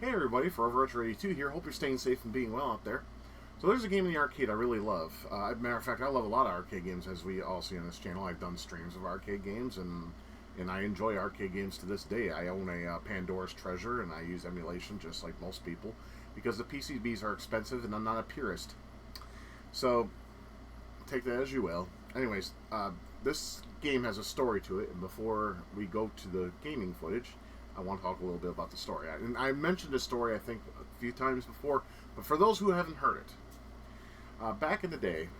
Hey everybody, for Retro82 here. Hope you're staying safe and being well out there. So there's a game in the arcade I really love. As a matter of fact, I love a lot of arcade games, as we all see on this channel. I've done streams of arcade games, and I enjoy arcade games to this day. I own a Pandora's Treasure, and I use emulation just like most people, because the PCBs are expensive, and I'm not a purist. So, take that as you will. Anyways, this game has a story to it, and before we go to the gaming footage, I want to talk a little bit about the story. And I mentioned this story, I think, a few times before, but for those who haven't heard it, back in the day,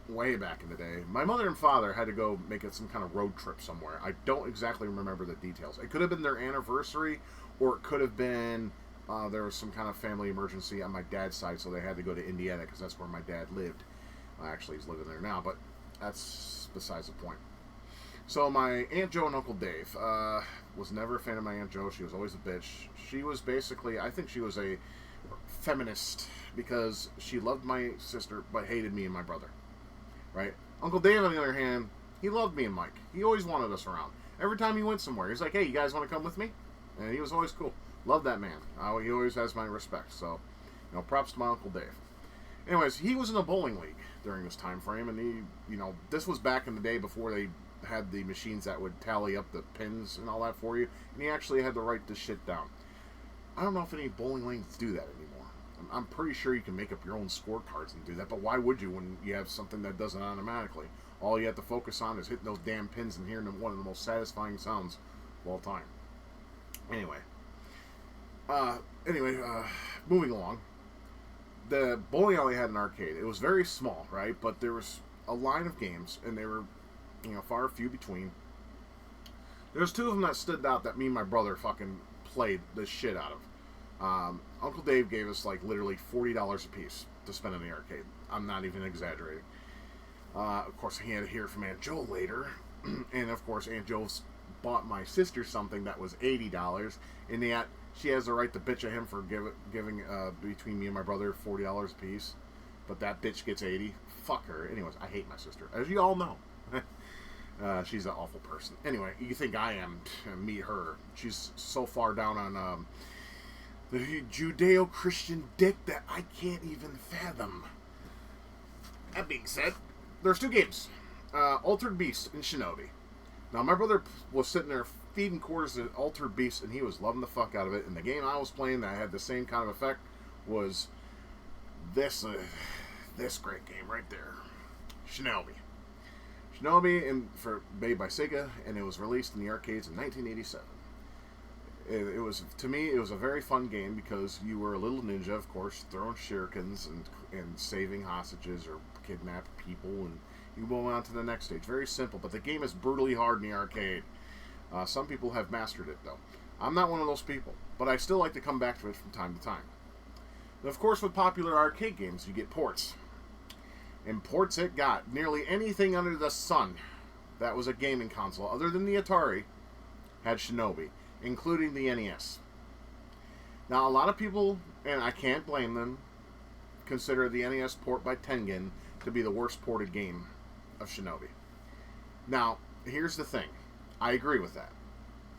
way back in the day, my mother and father had to go make it some kind of road trip somewhere. I don't exactly remember the details. It could have been their anniversary, or it could have been there was some kind of family emergency on my dad's side, so they had to go to Indiana, because that's where my dad lived. Actually, he's living there now, but that's besides the point. So my Aunt Jo and Uncle Dave was never a fan of my Aunt Jo. She was always a bitch. She was basically, I think she was a feminist, because she loved my sister but hated me and my brother. Right? Uncle Dave, on the other hand, he loved me and Mike. He always wanted us around. Every time he went somewhere, he's like, hey, you guys want to come with me? And he was always cool. Love that man. He always has my respect. So, props to my Uncle Dave. Anyways, he was in a bowling league during this time frame, and he, this was back in the day before they had the machines that would tally up the pins and all that for you, and he actually had to write this shit down. I don't know if any bowling lanes do that anymore. I'm pretty sure you can make up your own scorecards and do that, but why would you when you have something that does it automatically? All you have to focus on is hitting those damn pins and hearing one of the most satisfying sounds of all time. Anyway, moving along. The bowling alley had an arcade. It was very small, right? But there was a line of games, and they were, far few between. There's two of them that stood out that me and my brother fucking played the shit out of. Uncle Dave gave us, literally $40 a piece to spend in the arcade. I'm not even exaggerating. Of course, he had to hear from Aunt Jo later. And, of course, Aunt Jo bought my sister something that was $80. And yet, she has the right to bitch at him for giving between me and my brother $40 a piece. But that bitch gets $80. Fuck her. Anyways, I hate my sister, as you all know. She's an awful person. Anyway, you think I am, meet her. She's so far down on the Judeo-Christian dick that I can't even fathom. That being said, there's two games. Altered Beast and Shinobi. Now, my brother was sitting there feeding quarters to Altered Beast, and he was loving the fuck out of it. And the game I was playing that had the same kind of effect was this great game right there, Shinobi. Shinobi, made by Sega, and it was released in the arcades in 1987. It was, to me, it was a very fun game because you were a little ninja, of course, throwing shurikens and saving hostages or kidnapped people, and you go on to the next stage. Very simple, but the game is brutally hard in the arcade. Some people have mastered it, though. I'm not one of those people, but I still like to come back to it from time to time. And of course, with popular arcade games, you get ports. And ports it got. Nearly anything under the sun that was a gaming console, other than the Atari, had Shinobi, including the NES. Now, a lot of people, and I can't blame them, consider the NES port by Tengen to be the worst ported game of Shinobi. Now, here's the thing. I agree with that.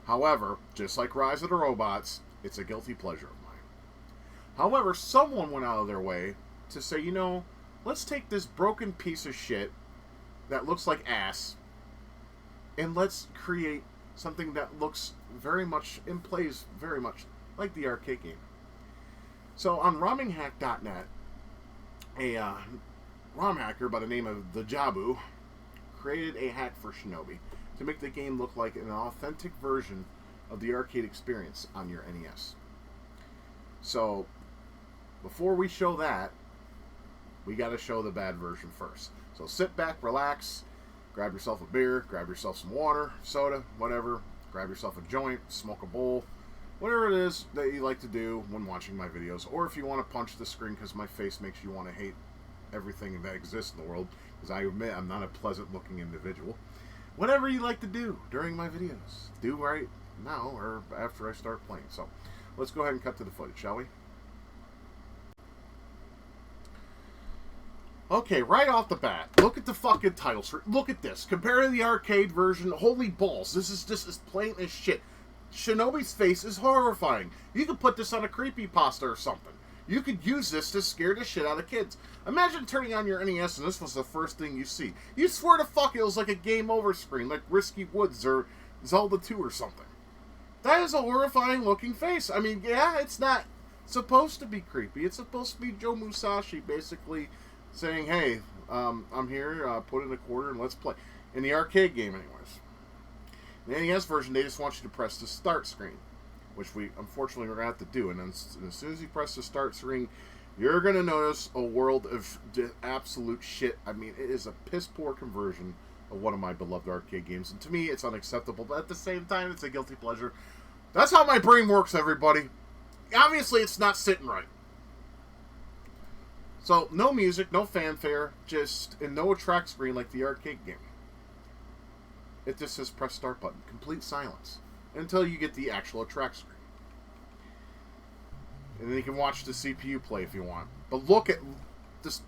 However, just like Rise of the Robots, it's a guilty pleasure of mine. However, someone went out of their way to say, let's take this broken piece of shit that looks like ass, and let's create something that looks very much and plays very much like the arcade game. So on Romhack.net, a Romhacker by the name of the Jabu created a hack for Shinobi to make the game look like an authentic version of the arcade experience on your NES. So, before we show that, we got to show the bad version first. So sit back, relax, grab yourself a beer, grab yourself some water, soda, whatever, grab yourself a joint, smoke a bowl, whatever it is that you like to do when watching my videos, or if you want to punch the screen because my face makes you want to hate everything that exists in the world, because I admit I'm not a pleasant looking individual. Whatever you like to do during my videos, do right now or after I start playing. So let's go ahead and cut to the footage, shall we? Okay, right off the bat, look at the fucking title screen. Look at this. Compare to the arcade version. Holy balls. This is just as plain as shit. Shinobi's face is horrifying. You could put this on a creepypasta or something. You could use this to scare the shit out of kids. Imagine turning on your NES and this was the first thing you see. You swear to fuck it was like a game over screen, like Risky Woods or Zelda 2 or something. That is a horrifying looking face. I mean, yeah, it's not supposed to be creepy. It's supposed to be Joe Musashi basically saying, hey, I'm here, put in a quarter and let's play. In the arcade game, anyways. In the NES version, they just want you to press the start screen, which we unfortunately are going to have to do. And then as soon as you press the start screen, you're going to notice a world of absolute shit. I mean, it is a piss-poor conversion of one of my beloved arcade games. And to me, it's unacceptable. But at the same time, it's a guilty pleasure. That's how my brain works, everybody. Obviously, it's not sitting right. So, no music, no fanfare, and no attract screen like the arcade game. It just says press start button. Complete silence. Until you get the actual attract screen. And then you can watch the CPU play if you want. But just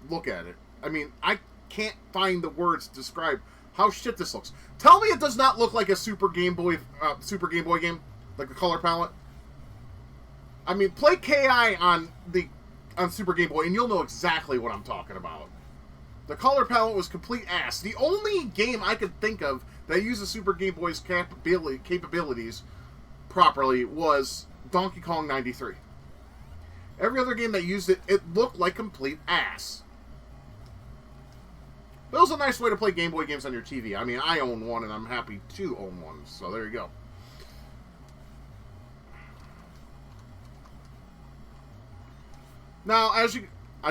look at it. I mean, I can't find the words to describe how shit this looks. Tell me it does not look like a Super Game Boy game, like the color palette. I mean, play KI on Super Game Boy, and you'll know exactly what I'm talking about. The color palette was complete ass. The only game I could think of that used the Super Game Boy's capabilities properly was Donkey Kong 93. Every other game that used it, it looked like complete ass. But it was a nice way to play Game Boy games on your TV. I mean, I own one, and I'm happy to own one. So there you go. Now, I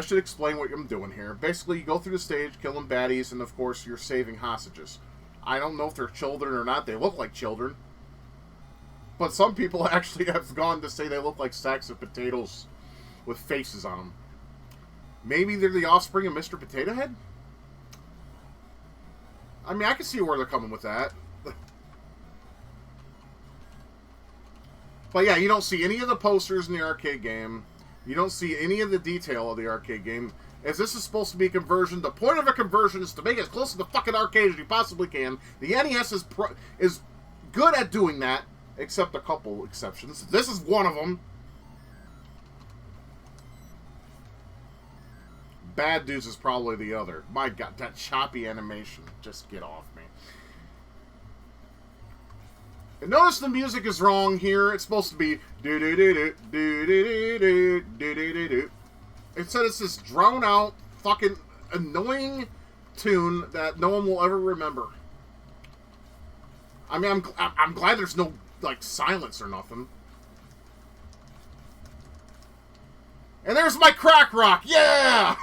should explain what I'm doing here. Basically, you go through the stage, killing baddies, and of course, you're saving hostages. I don't know if they're children or not. They look like children. But some people actually have gone to say they look like sacks of potatoes with faces on them. Maybe they're the offspring of Mr. Potato Head? I mean, I can see where they're coming with that. But yeah, you don't see any of the posters in the arcade game. You don't see any of the detail of the arcade game. As this is supposed to be a conversion, the point of a conversion is to make it as close to the fucking arcade as you possibly can. The NES is good at doing that, except a couple exceptions. This is one of them. Bad Dudes is probably the other. My God, that choppy animation. Just get off me. And notice the music is wrong here. It's supposed to be do do do do do do do do do do do. Instead, it's this drown out, fucking annoying tune that no one will ever remember. I mean, I'm glad there's no like silence or nothing. And there's my crack rock. Yeah.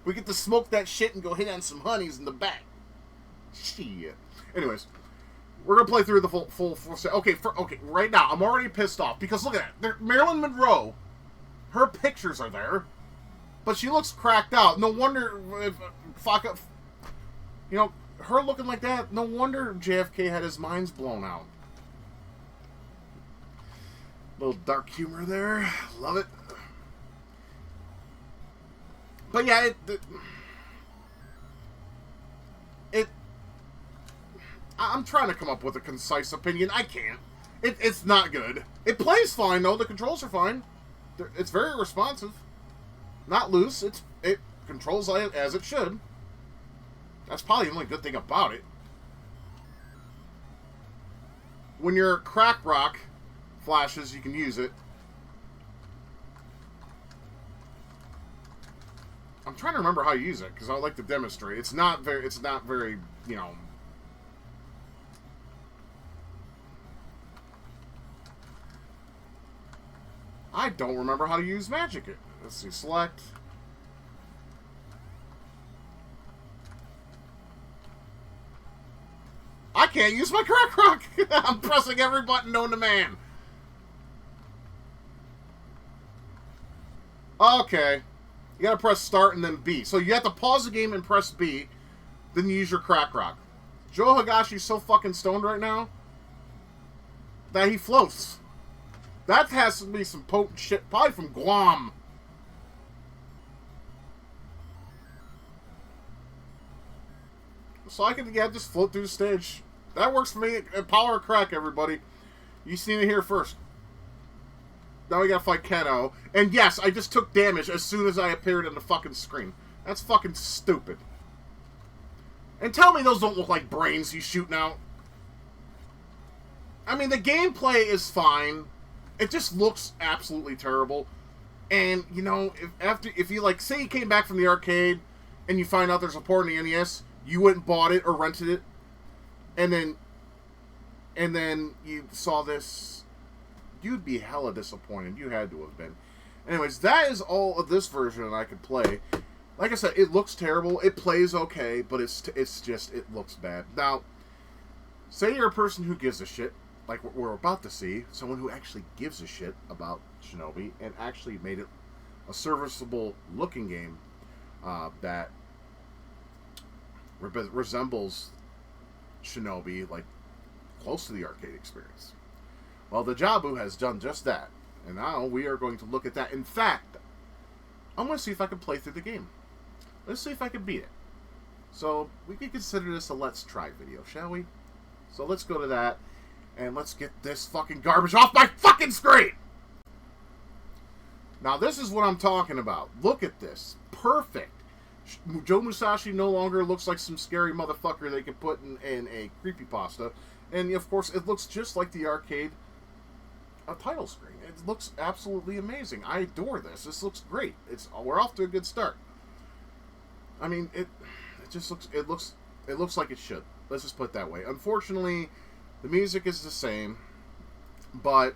We get to smoke that shit and go hit on some honeys in the back. Shit. Anyways, we're gonna play through the full set. Okay, right now I'm already pissed off because look at that. Marilyn Monroe, her pictures are there, but she looks cracked out. No wonder if you know, her looking like that. No wonder JFK had his minds blown out. Little dark humor there. Love it. But yeah, I'm trying to come up with a concise opinion. I can't. It's not good. It plays fine, though. The controls are fine. It's very responsive. Not loose. It controls as it should. That's probably the only good thing about it. When your crack rock flashes, you can use it. I'm trying to remember how to use it because I would like to demonstrate. It's not very, you know. I don't remember how to use Magic It. Let's see, select. I can't use my crack rock. I'm pressing every button known to man. Okay. You gotta press start and then B. So you have to pause the game and press B, then you use your crack rock. Joe Higashi's so fucking stoned right now that he floats. That has to be some potent shit, probably from Guam. So I can, just float through the stage. That works for me. Power crack, everybody. You seen it here first. Now we gotta fight Keno. And yes, I just took damage as soon as I appeared on the fucking screen. That's fucking stupid. And tell me those don't look like brains he's shooting out. I mean, the gameplay is fine. It just looks absolutely terrible. And, you know, if you, like, say you came back from the arcade and you find out there's a port in the NES, you went and bought it or rented it, and then you saw this, you'd be hella disappointed. You had to have been. Anyways, that is all of this version I could play. Like I said, it looks terrible. It plays okay, but it looks bad. Now, say you're a person who gives a shit, like what we're about to see, someone who actually gives a shit about Shinobi and actually made it a serviceable looking game that resembles Shinobi, like close to the arcade experience. Well, the Jabu has done just that, and now we are going to look at that. In fact, I'm going to see if I can play through the game. Let's see if I can beat it. So we can consider this a let's try video, shall we? So let's go to that. And let's get this fucking garbage off my fucking screen! Now, this is what I'm talking about. Look at this. Perfect. Joe Musashi no longer looks like some scary motherfucker they can put in a creepypasta. And, of course, it looks just like the arcade title screen. It looks absolutely amazing. I adore this. This looks great. We're off to a good start. I mean, it looks like it should. Let's just put it that way. Unfortunately, the music is the same, but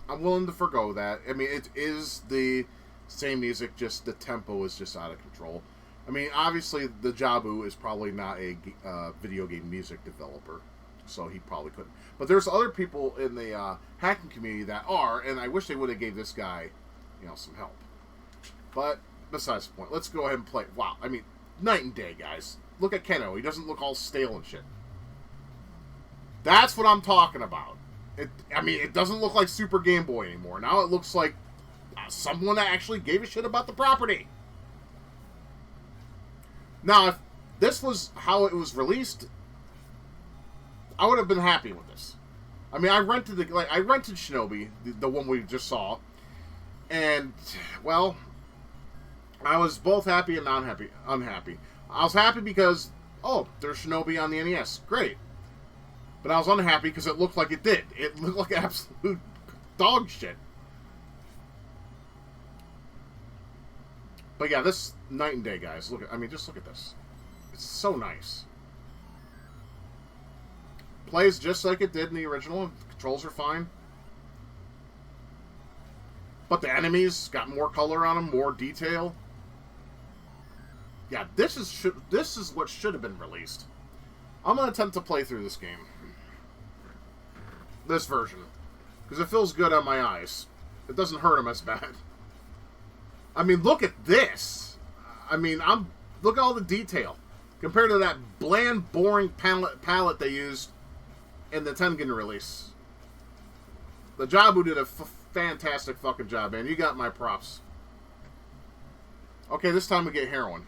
I'm willing to forgo that. I mean, it is the same music, just the tempo is just out of control. I mean, obviously, the Jabu is probably not a video game music developer, so he probably couldn't. But there's other people in the hacking community that are, and I wish they would have gave this guy, some help. But besides the point, let's go ahead and play. Wow, I mean, night and day, guys. Look at Keno. He doesn't look all stale and shit. That's what I'm talking about. It doesn't look like Super Game Boy anymore. Now it looks like someone that actually gave a shit about the property. Now, if this was how it was released, I would have been happy with this. I mean, I rented Shinobi, the one we just saw, and well, I was both happy and unhappy. I was happy because, there's Shinobi on the NES. Great. But I was unhappy because it looked like it did. It looked like absolute dog shit. But yeah, this night and day, guys. Just look at this. It's so nice. Plays just like it did in the original. The controls are fine. But the enemies got more color on them, more detail. Yeah, this is what should have been released. I'm going to attempt to play through this game. This version. Because it feels good on my eyes. It doesn't hurt them as bad. I mean, look at this. I mean, look at all the detail. Compared to that bland, boring palette they used in the Tengen release. The Jabu did a fantastic fucking job, man. You got my props. Okay, this time we get heroin.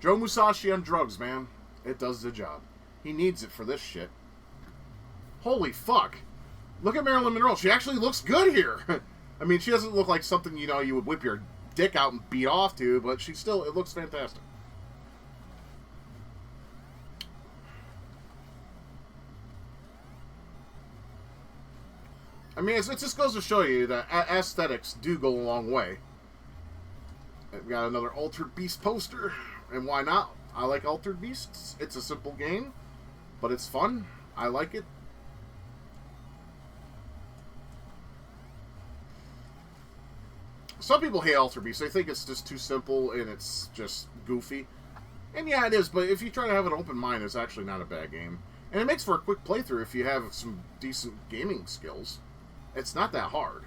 Joe Musashi on drugs, man. It does the job. He needs it for this shit. Holy fuck. Look at Marilyn Monroe. She actually looks good here. I mean, she doesn't look like something, you would whip your dick out and beat off to, but it looks fantastic. I mean, it just goes to show you that aesthetics do go a long way. We got another Altered Beast poster, and why not? I like Altered Beasts. It's a simple game, but it's fun. I like it. Some people hate Altered Beast. They think it's just too simple and it's just goofy. And yeah, it is, but if you try to have an open mind, it's actually not a bad game. And it makes for a quick playthrough if you have some decent gaming skills. It's not that hard.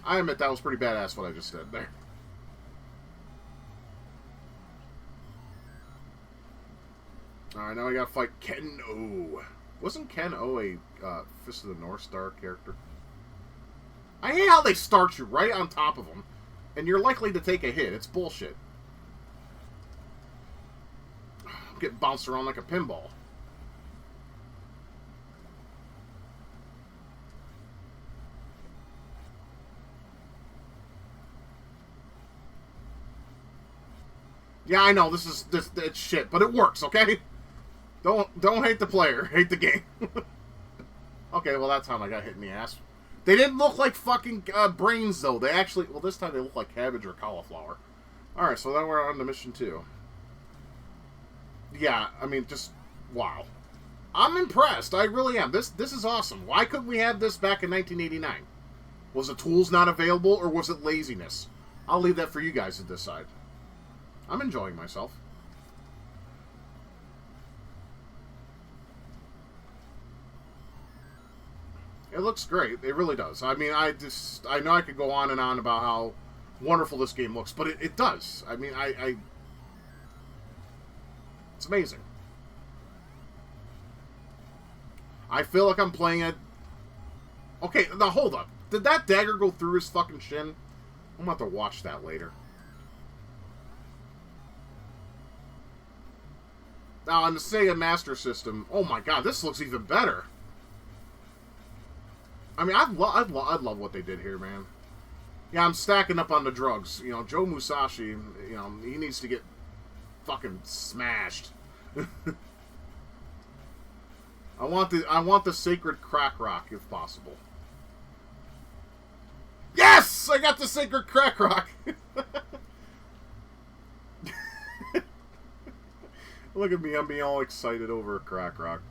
I admit that was pretty badass what I just said there. Alright, now I gotta fight Ken-O. Wasn't Ken-O a Fist of the North Star character? I hate how they start you right on top of them, and you're likely to take a hit. It's bullshit. I'm getting bounced around like a pinball. Yeah, I know, it's shit, but it works, okay? Don't hate the player, hate the game. Okay, well, that time I got hit in the ass. They didn't look like fucking brains, though. They actually... Well, this time they look like cabbage or cauliflower. Alright, so then we're on to mission 2. Yeah, I mean, just... Wow. I'm impressed. I really am. This is awesome. Why couldn't we have this back in 1989? Was the tools not available, or was it laziness? I'll leave that for you guys to decide. I'm enjoying myself. It looks great. It really does. I mean, I know I could go on and on about how wonderful this game looks, but it does. I mean, it's amazing. I feel like I'm playing a... Okay, now hold up. Did that dagger go through his fucking shin? I'm going to have to watch that later. Now, on the Sega Master System, oh my god, this looks even better. I mean, I love what they did here, man. Yeah, I'm stacking up on the drugs. You know, Joe Musashi, you know, he needs to get fucking smashed. I want the sacred crack rock if possible. Yes! I got the sacred crack rock. Look at me, I'm being all excited over a crack rock.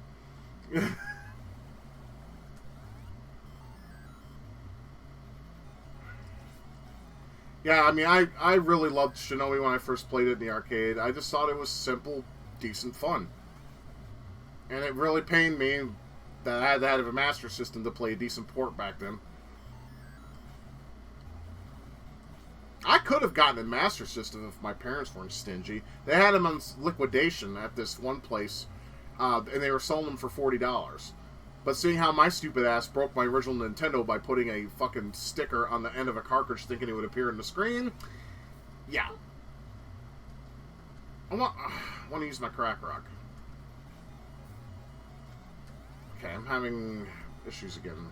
Yeah, I mean, I really loved Shinobi when I first played it in the arcade. I just thought it was simple, decent fun. And it really pained me that I had to have a Master System to play a decent port back then. I could have gotten a Master System if my parents weren't stingy. They had them on liquidation at this one place, and they were selling them for $40. But seeing how my stupid ass broke my original Nintendo by putting a fucking sticker on the end of a cartridge thinking it would appear in the screen, yeah. I want to use my crack rock. Okay, I'm having issues again.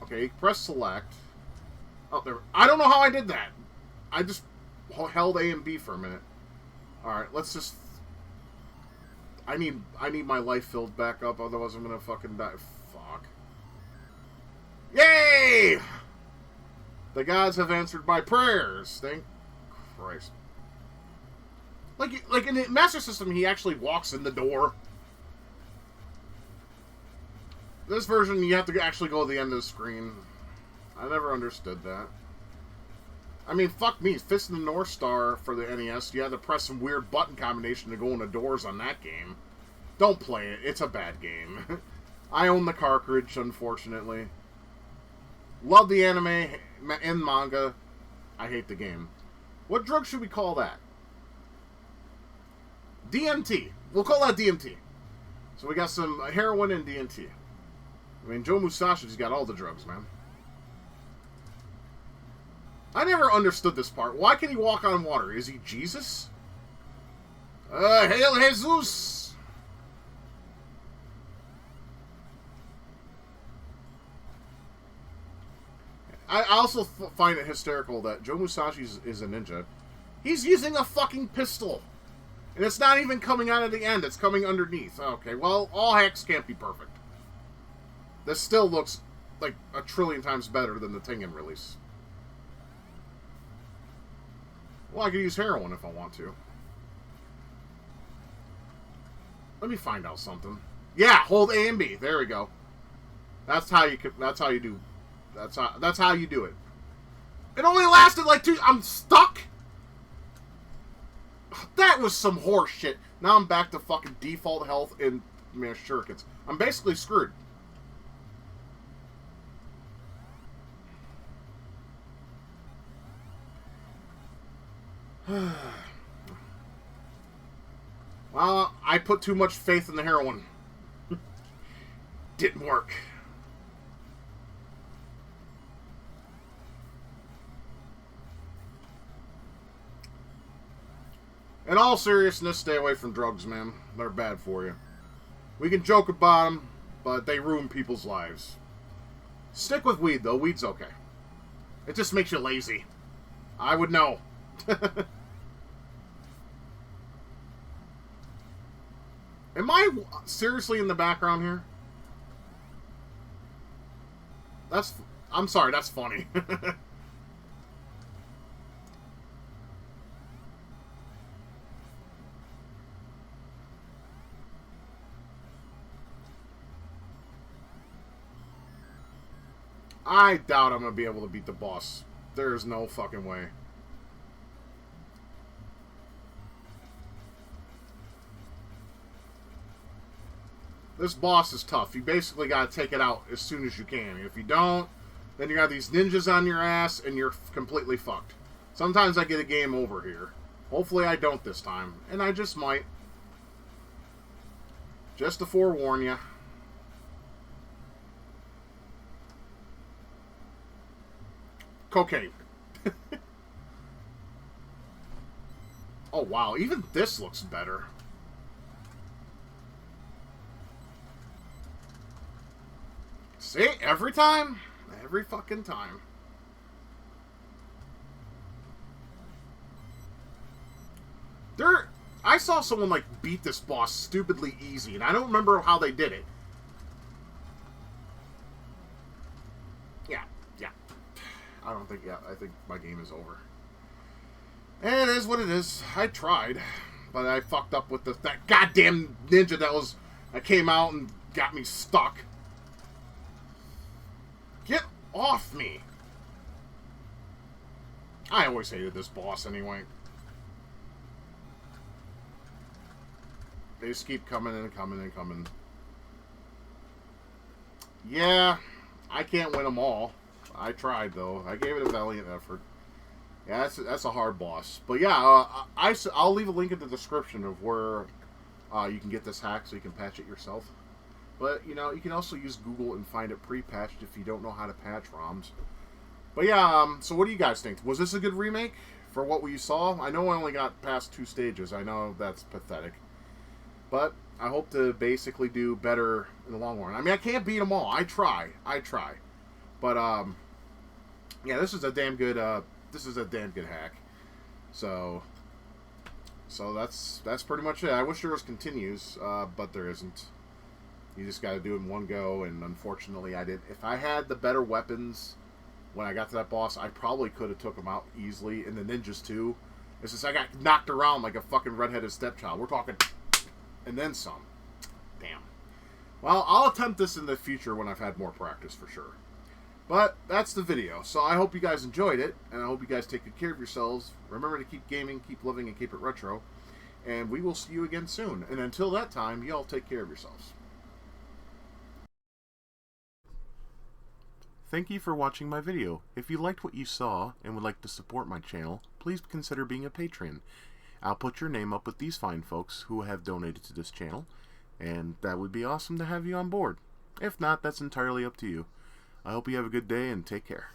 Okay, press select. Oh, there. I don't know how I did that. I just held A and B for a minute. Alright, let's just... I need my life filled back up, otherwise I'm gonna fucking die. Fuck. Yay! The gods have answered my prayers. Thank Christ. Like in the Master System, he actually walks in the door. This version, you have to actually go to the end of the screen. I never understood that. I mean, fuck me. Fist of the North Star for the NES, you had to press some weird button combination to go in the doors on that game. Don't play it. It's a bad game. I own the cartridge, unfortunately. Love the anime and manga. I hate the game. What drug should we call that? DMT. We'll call that DMT. So we got some heroin and DMT. I mean, Joe Musashi's got all the drugs, man. I never understood this part. Why can he walk on water? Is he Jesus? Hail Jesus! I also find it hysterical that Joe Musashi is a ninja. He's using a fucking pistol. And it's not even coming out of the end. It's coming underneath. Okay, well, all hacks can't be perfect. This still looks like a trillion times better than the Tengen release. Well, I could use heroin if I want to. Let me find out something. Yeah, hold A and B. There we go. That's how you do it. It only lasted like 2... I'm stuck? That was some horse shit. Now I'm back to fucking default health and shurikens. I'm basically screwed. Well, I put too much faith in the heroin. Didn't work. In all seriousness, stay away from drugs, man. They're bad for you. We can joke about them, but they ruin people's lives. Stick with weed, though. Weed's okay. It just makes you lazy. I would know. Am I seriously in the background here? I'm sorry, that's funny. I doubt I'm going to be able to beat the boss. There's no fucking way. This boss is tough. You basically got to take it out as soon as you can. If you don't, then you got these ninjas on your ass and you're completely fucked. Sometimes I get a game over here. Hopefully I don't this time. And I just might. Just to forewarn you. Cocaine. Oh, wow. Even this looks better. See? Every time? Every fucking time. I saw someone, like, beat this boss stupidly easy, and I don't remember how they did it. Yeah. I think my game is over. And it is what it is. I tried, but I fucked up with that goddamn ninja that came out and got me stuck. Get off me! I always hated this boss anyway. They just keep coming and coming and coming. Yeah, I can't win them all. I tried, though. I gave it a valiant effort. Yeah, that's a hard boss. But yeah, I'll leave a link in the description of where you can get this hack so you can patch it yourself. But, you know, you can also use Google and find it pre-patched if you don't know how to patch ROMs. But yeah, so what do you guys think? Was this a good remake for what we saw? I know I only got past 2 stages. I know that's pathetic. But I hope to basically do better in the long run. I mean, I can't beat them all. I try. But, yeah, this is a damn good hack. So that's pretty much it. I wish there was continues, but there isn't. You just got to do it in one go, and unfortunately I did. If I had the better weapons when I got to that boss, I probably could have took him out easily, and the ninjas too. It's just I got knocked around like a fucking redheaded stepchild. We're talking, and then some. Damn. Well, I'll attempt this in the future when I've had more practice for sure. But that's the video. So I hope you guys enjoyed it, and I hope you guys take good care of yourselves. Remember to keep gaming, keep living, and keep it retro. And we will see you again soon. And until that time, y'all take care of yourselves. Thank you for watching my video. If you liked what you saw and would like to support my channel, please consider being a patron. I'll put your name up with these fine folks who have donated to this channel, and that would be awesome to have you on board. If not, that's entirely up to you. I hope you have a good day and take care.